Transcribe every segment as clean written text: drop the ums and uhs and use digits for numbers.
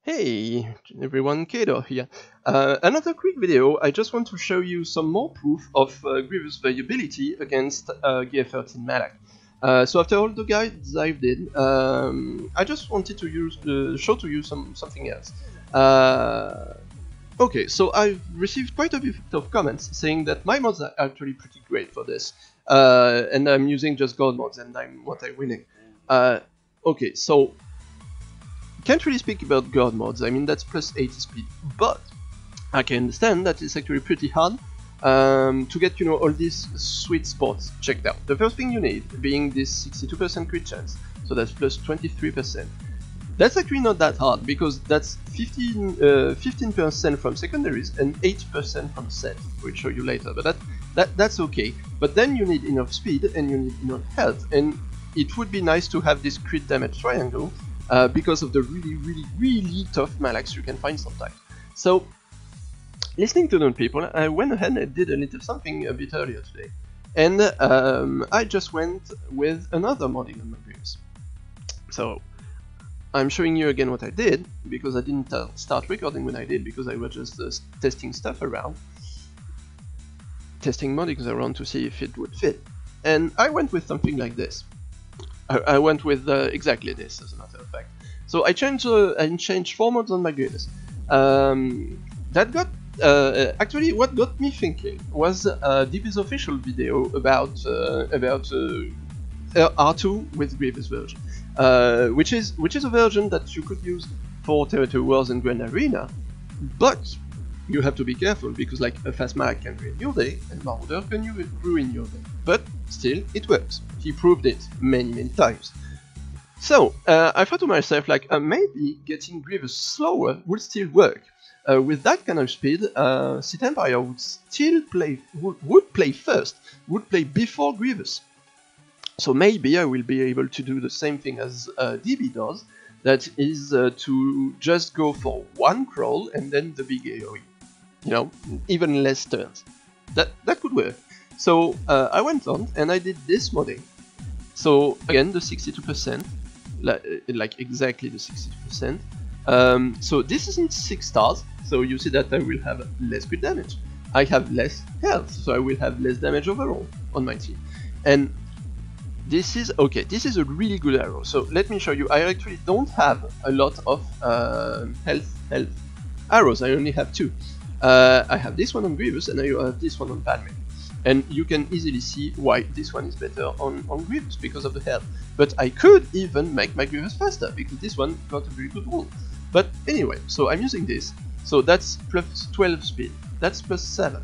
Hey everyone, Kato here. Another quick video. I just want to show you some more proof of Grievous viability against G13 Malak. So after all the guides I did, I just wanted to show to you something else. Okay, so I've received quite a bit of comments saying that my mods are actually pretty great for this, and I'm using just god mods and I'm winning. Okay, so can't really speak about god mods. I mean, that's plus 80 speed, but I can understand that it's actually pretty hard to get, all these sweet spots checked out. The first thing you need being this 62% crit chance, so that's plus 23%. That's actually not that hard because that's 15% from secondaries and 8% from sets. We'll show you later, but that's okay. But then you need enough speed and you need enough health, and it would be nice to have this crit damage triangle. Because of the really tough Malaks you can find sometimes. So, listening to them people, I went ahead and did a little something a bit earlier today. And I just went with another modding on my Grievous. So, I'm showing you again what I did, because I didn't start recording when I did, because I was just testing stuff around. Testing moddings around to see if it would fit. And I went with something like this. I went with exactly this, as a matter of fact. So I changed 4 mods on my Grievous. That got actually what got me thinking was DB's official video about R2 with Grievous version, which is a version that you could use for Territory Wars and Grand Arena, but you have to be careful because like a fast Malak can ruin your day and Marauder can ruin your day. But still, it works. He proved it many times. So I thought to myself, like maybe getting Grievous slower would still work. With that kind of speed, Sith Empire would still play would play before Grievous. So maybe I will be able to do the same thing as DB does. That is to just go for one crawl and then the big AoE. Even less turns. That could work. So I went on and I did this modding. So again, the 62%, like exactly the 62%. So this isn't 6 stars, so you see that I will have less crit damage. I have less health, so I will have less damage overall on my team. And this is okay. This is a really good arrow. So let me show you. I actually don't have a lot of health arrows. I only have 2. I have this one on Grievous and I have this one on Padme. And you can easily see why this one is better on Grievous because of the health. But I could even make my Grievous faster because this one got a very good roll. But anyway, so I'm using this. So that's plus 12 speed. That's plus 7.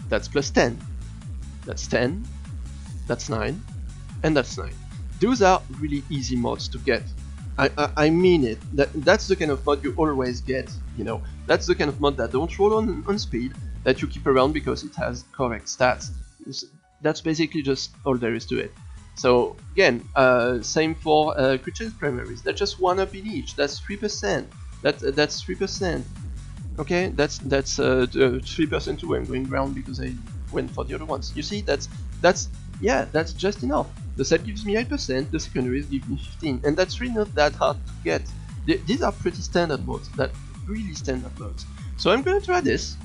That's plus 10. That's 10. That's 9. And that's 9. Those are really easy mods to get. I mean it. That's the kind of mod you always get, That's the kind of mod that don't roll on speed, that you keep around because it has correct stats. That's basically just all there is to it. So again, same for creatures primaries. That's just 1 up in each. That's 3%. That's 3%. Okay, that's 3% too. I'm going ground because I went for the other ones. You see, that's just enough. The set gives me 8%, the secondaries give me 15, and that's really not that hard to get. These are pretty standard mods, really standard mods. So I'm gonna try this.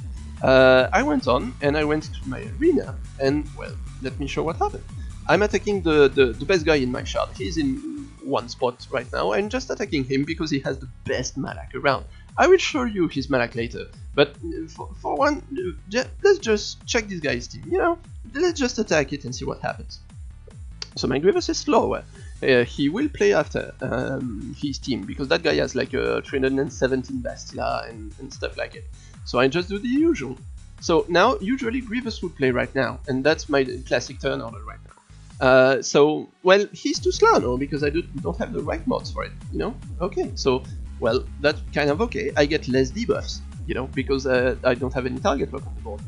I went on and I went to my arena, and well, let me show what happened. I'm attacking the best guy in my shard. He's in one spot right now. I'm just attacking him because he has the best Malak around. I will show you his Malak later, but for one, let's just check this guy's team, Let's just attack it and see what happens. So my Grievous is slower. He will play after his team, because that guy has like a 317 Bastila and stuff like it. So I just do the usual. So now, usually Grievous would play right now, and that's my classic turn order right now. So, well, he's too slow now, because I don't have the right mods for it, Okay, so, well, that's kind of okay. I get less debuffs, because I don't have any target lock on the board.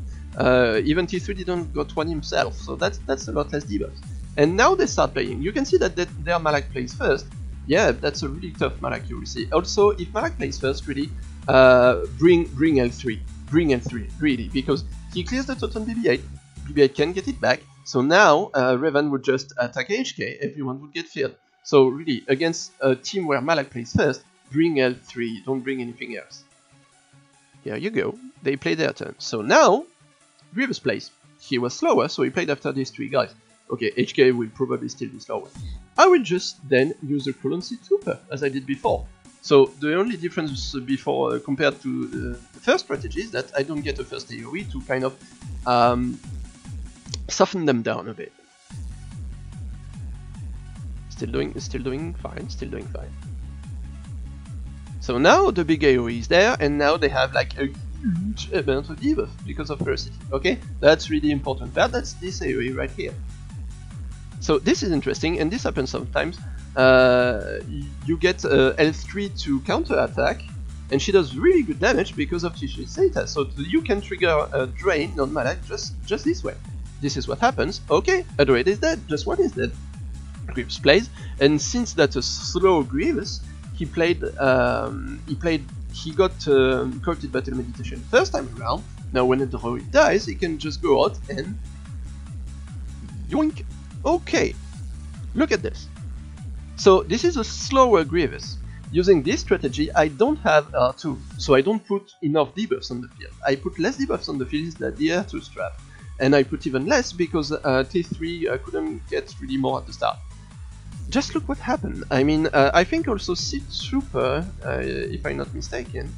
Even T3 didn't got one himself, so that's a lot less debuffs. And now they start playing. You can see that their Malak plays first. Yeah, that's a really tough Malak, you will see. Also, if Malak plays first, really, bring L3. Bring L3, really, because he clears the totem BB-8. BB-8 can get it back. So now, Raven would just attack HK, everyone would get feared. So really, against a team where Malak plays first, bring L3, don't bring anything else. Here you go, they play their turn. So now, Grievous plays. He was slower, so he played after these 3 guys. Okay, HK will probably still be slower. I will just then use the Currency Trooper, as I did before. So the only difference before compared to the first strategy is that I don't get a first AoE to kind of soften them down a bit. Still doing fine. So now the big AoE is there, and now they have like a huge amount of debuff because of Ferocity. Okay, that's really important. That's this AoE right here. So this is interesting, and this happens sometimes. You get L3 to counter attack, and she does really good damage because of Tishi's status. So you can trigger a drain on Malak just this way. This is what happens. Okay, a druid is dead. Just one is dead. Grievous plays, and since that's a slow Grievous, he got Corrupted Battle Meditation first time around. Now when a druid dies, he can just go out and yoink. Okay, look at this. So this is a slower Grievous. Using this strategy, I don't have R2, so I don't put enough debuffs on the field. I put less debuffs on the field than the R2 strap, and I put even less because T3 couldn't get really more at the start. Just look what happened. I mean, I think also Sea Trooper, if I'm not mistaken,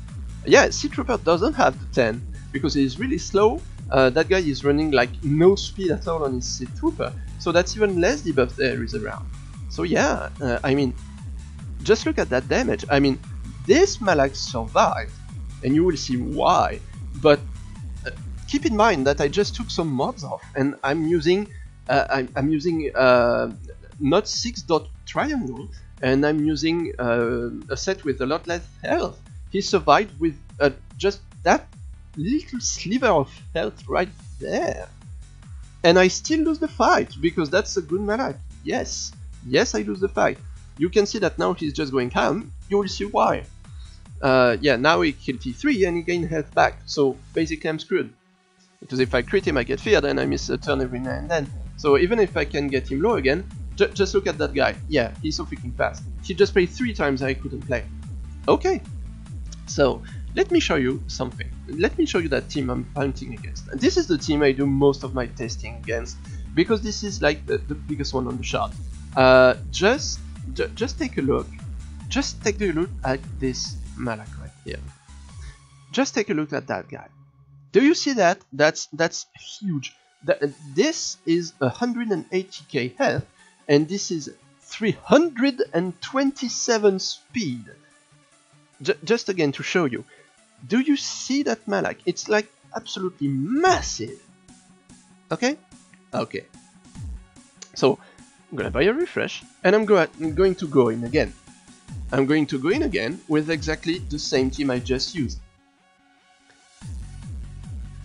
yeah, Sea Trooper doesn't have the 10 because he's really slow. That guy is running like no speed at all on his Sea Trooper, so that's even less debuff there is around. So yeah, I mean, just look at that damage. I mean, this Malak survived, and you will see why. But keep in mind that I just took some mods off, and I'm using not 6 dot triangle, and I'm using a set with a lot less health. He survived with just that little sliver of health right there, and I still lose the fight because that's a good Malak. Yes, I lose the fight. You can see that now he's just going ham. You will see why. Yeah, now he killed T3 and he gained health back. So basically I'm screwed. Because if I crit him I get feared and I miss a turn every now and then. So even if I can get him low again, just look at that guy. Yeah, he's so freaking fast. He just played 3 times I couldn't play. Okay. So let me show you something. Let me show you that team I'm fighting against. And this is the team I do most of my testing against, because this is like the biggest one on the chart. Just take a look. Just take a look at this Malak right here. Just take a look at that guy. Do you see that? That's huge. This is 180k health, and this is 327 speed. Just again to show you. Do you see that Malak? It's like absolutely massive. Okay? Okay. So I'm gonna buy a refresh, and I'm going to go in again. I'm going to go in again with exactly the same team I just used.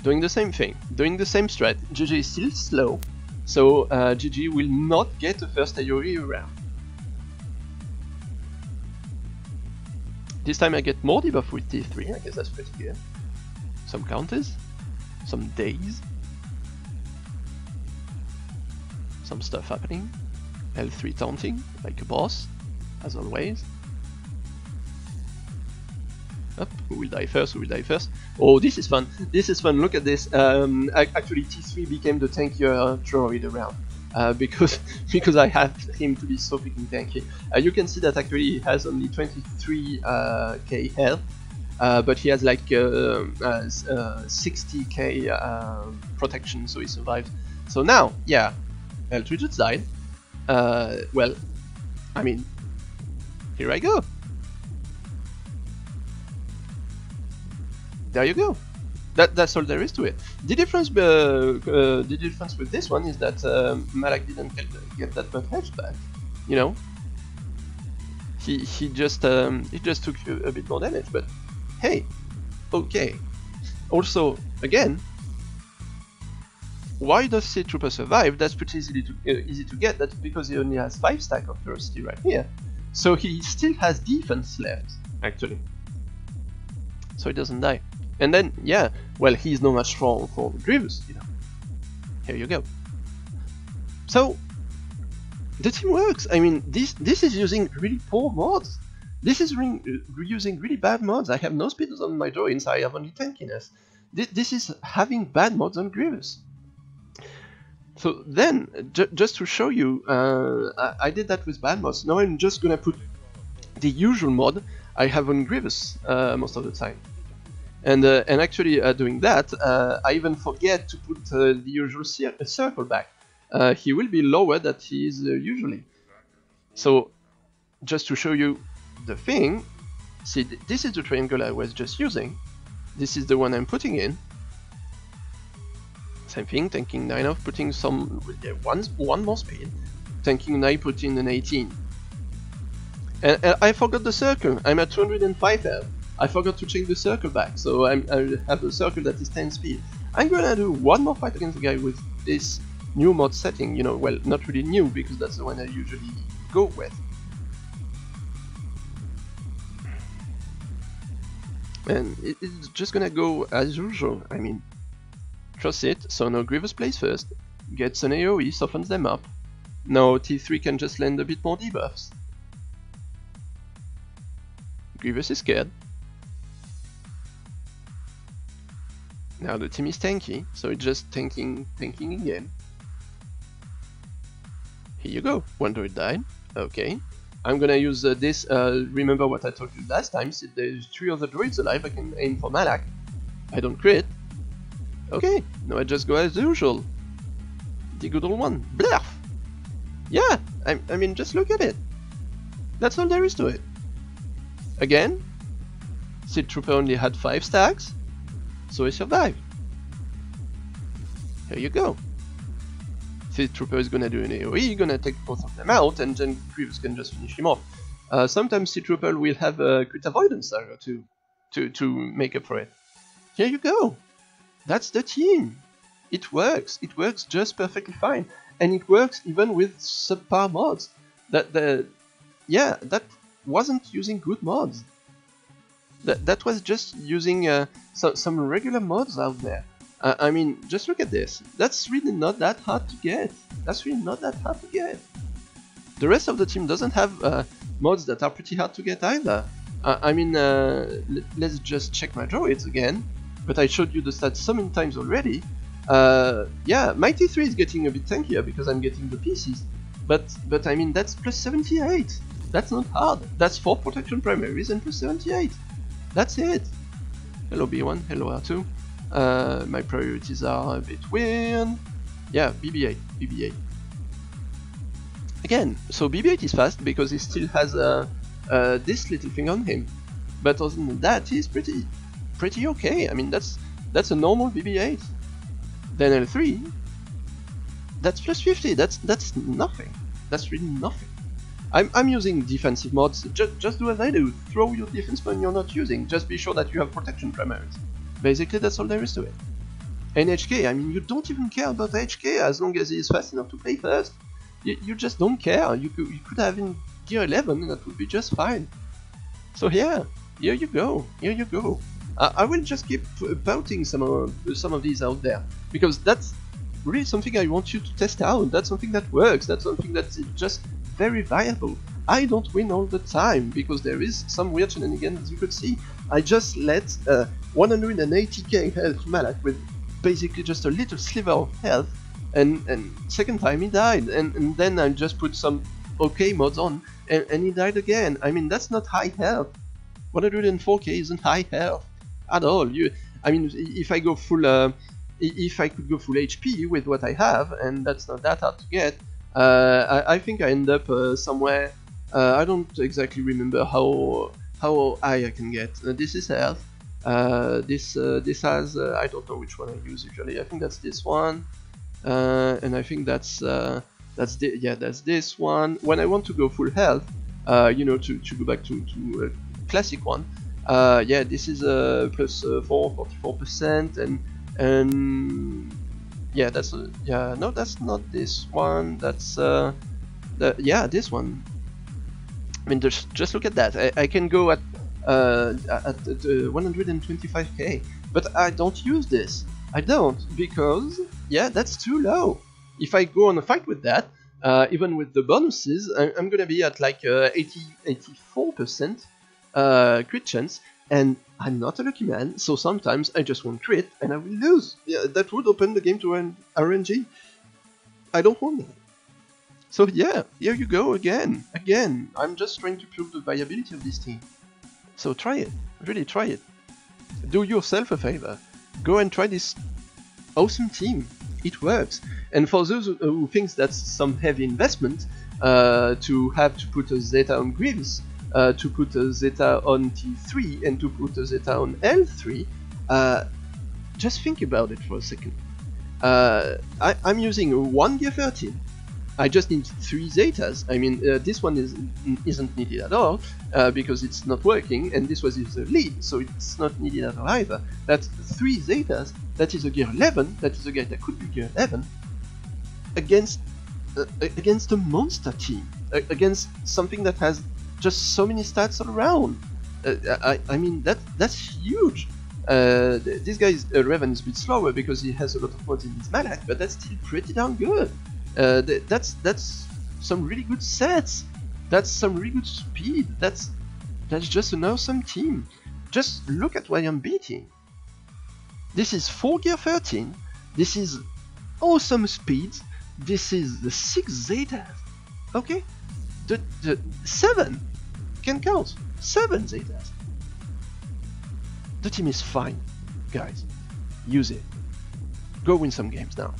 Doing the same thing, doing the same strat. GG is still slow, so GG will not get the first AoE round. This time I get more debuff with T3, I guess that's pretty good. Some counters, some days, some stuff happening. L3 taunting, like a boss, as always. Up, who will die first, Oh, this is fun, look at this. Actually T3 became the tankier droid around. Because I have him to be so freaking tanky. You can see that actually he has only 23k health, but he has like 60k protection, so he survived. So now, yeah, L3 just died. Well, I mean, here I go. There you go. That's all there is to it. The difference with this one is that Malak didn't get that much health back. You know, he just took a bit more damage. But hey, okay. Also, again, why does Sea Trooper survive? That's pretty easy to get. That's because he only has 5 stack of ferocity right here, so he still has defense left actually, so he doesn't die. And then, yeah, well, he's no match for Grievous, you know. Here you go. So the team works. I mean, this is using really poor mods. This is using really bad mods. I have no speed on my drawings, I have only tankiness. This is having bad mods on Grievous. So then, just to show you, I did that with bad mods. Now I'm just gonna put the usual mod I have on Grievous most of the time. And actually doing that, I even forget to put the usual circle back. He will be lower than he is usually. So, just to show you the thing, see, this is the triangle I was just using. This is the one I'm putting in. Same thing, tanking 9 off, putting some one more speed, tanking 9, putting an 18. And I forgot the circle. I'm at 205 health. I forgot to change the circle back, so I have a circle that is 10 speed. I'm gonna do one more fight against the guy with this new mod setting. You know, well, not really new because that's the one I usually go with. And it's just gonna go as usual. I mean, trust it. So now Grievous plays first, gets an AoE, softens them up. Now T3 can just land a bit more debuffs. Grievous is scared. Now the team is tanky, so it's just tanking again. Here you go, one druid died. Okay. I'm gonna use this, remember what I told you last time, if there's 3 other druids alive, I can aim for Malak. I don't crit. Okay, now I just go as usual. The good old one. Bluff! Yeah, I mean, just look at it. That's all there is to it. Again, Seed Trooper only had 5 stacks, so he survived. Here you go. Seed Trooper is gonna do an AoE, gonna take both of them out, and then Grievous can just finish him off. Sometimes Seed Trooper will have a crit avoidance arrow to make up for it. Here you go. That's the team. It works just perfectly fine, and it works even with subpar mods. That wasn't using good mods. That was just using some regular mods out there. I mean, just look at this. That's really not that hard to get. The rest of the team doesn't have mods that are pretty hard to get either. I mean, let's just check my droids again. But I showed you the stats so many times already. Yeah, my T3 is getting a bit tankier because I'm getting the pieces. But I mean, that's plus 78. That's not hard. That's 4 protection primaries and plus 78. That's it. Hello B1, hello R2. My priorities are a bit weird. Yeah, BB8. Again, so BB8 is fast because he still has this little thing on him. But other than that, he's pretty okay. I mean, that's a normal BB8. Then L3, that's plus 50. That's nothing. That's really nothing. I'm using defensive mods. Just do as I do. Throw your defense when you're not using. Just be sure that you have protection primaries. Basically, that's all there is to it. And HK, I mean, you don't even care about HK as long as he is fast enough to play first. You just don't care. You could have in gear 11 and that would be just fine. So yeah, here you go. I will just keep pouting some of these out there because that's really something I want you to test out. That's something that works. That's something that's just very viable. I don't win all the time because there is some weird shenanigans, as you could see. I just let 180k health Malak with basically just a little sliver of health, and second time he died, and then I just put some okay mods on, and he died again. I mean, that's not high health. 104k isn't high health at all. I mean, if I go full, if I could go full HP with what I have, and that's not that hard to get, I think I end up somewhere. I don't exactly remember how high I can get. This is health. This has I don't know which one I use usually. I think that's this one, and I think that's this one. When I want to go full health, you know, to go back to a classic one. Yeah, this is plus 44%, and yeah, that's yeah, no, that's not this one. That's yeah, this one. I mean, just look at that. I can go at 125k, but I don't use this. I don't, because yeah, that's too low. If I go on a fight with that, even with the bonuses, I'm gonna be at like 84%, crit chance, and I'm not a lucky man, so sometimes I just won't crit and I will lose. Yeah, that would open the game to an RNG. I don't want that. So yeah, here you go again. I'm just trying to prove the viability of this team. So try it, really try it. Do yourself a favor. Go and try this awesome team. It works. And for those who think that's some heavy investment, to have to put a Zeta on Grievous, to put a Zeta on T3, and to put a Zeta on L3, just think about it for a second. I'm using a 1 G13. I just need 3 Zetas. I mean, this one isn't needed at all, because it's not working, and this was the lead, so it's not needed at all either. That's 3 Zetas, that is a Gear 11, that is a guy that could be Gear 11, against a monster team, against something that has just so many stats all around. I mean, that's huge. This guy's Raven is a bit slower because he has a lot of mods in his Malak, but that's still pretty darn good. That's some really good sets. That's some really good speed. That's just an awesome team. Just look at what I'm beating. This is 4 Gear 13. This is awesome speeds. This is the 6 Zetas. Okay, the 7 can count. 7 Zetas. The team is fine, guys. Use it. Go win some games now.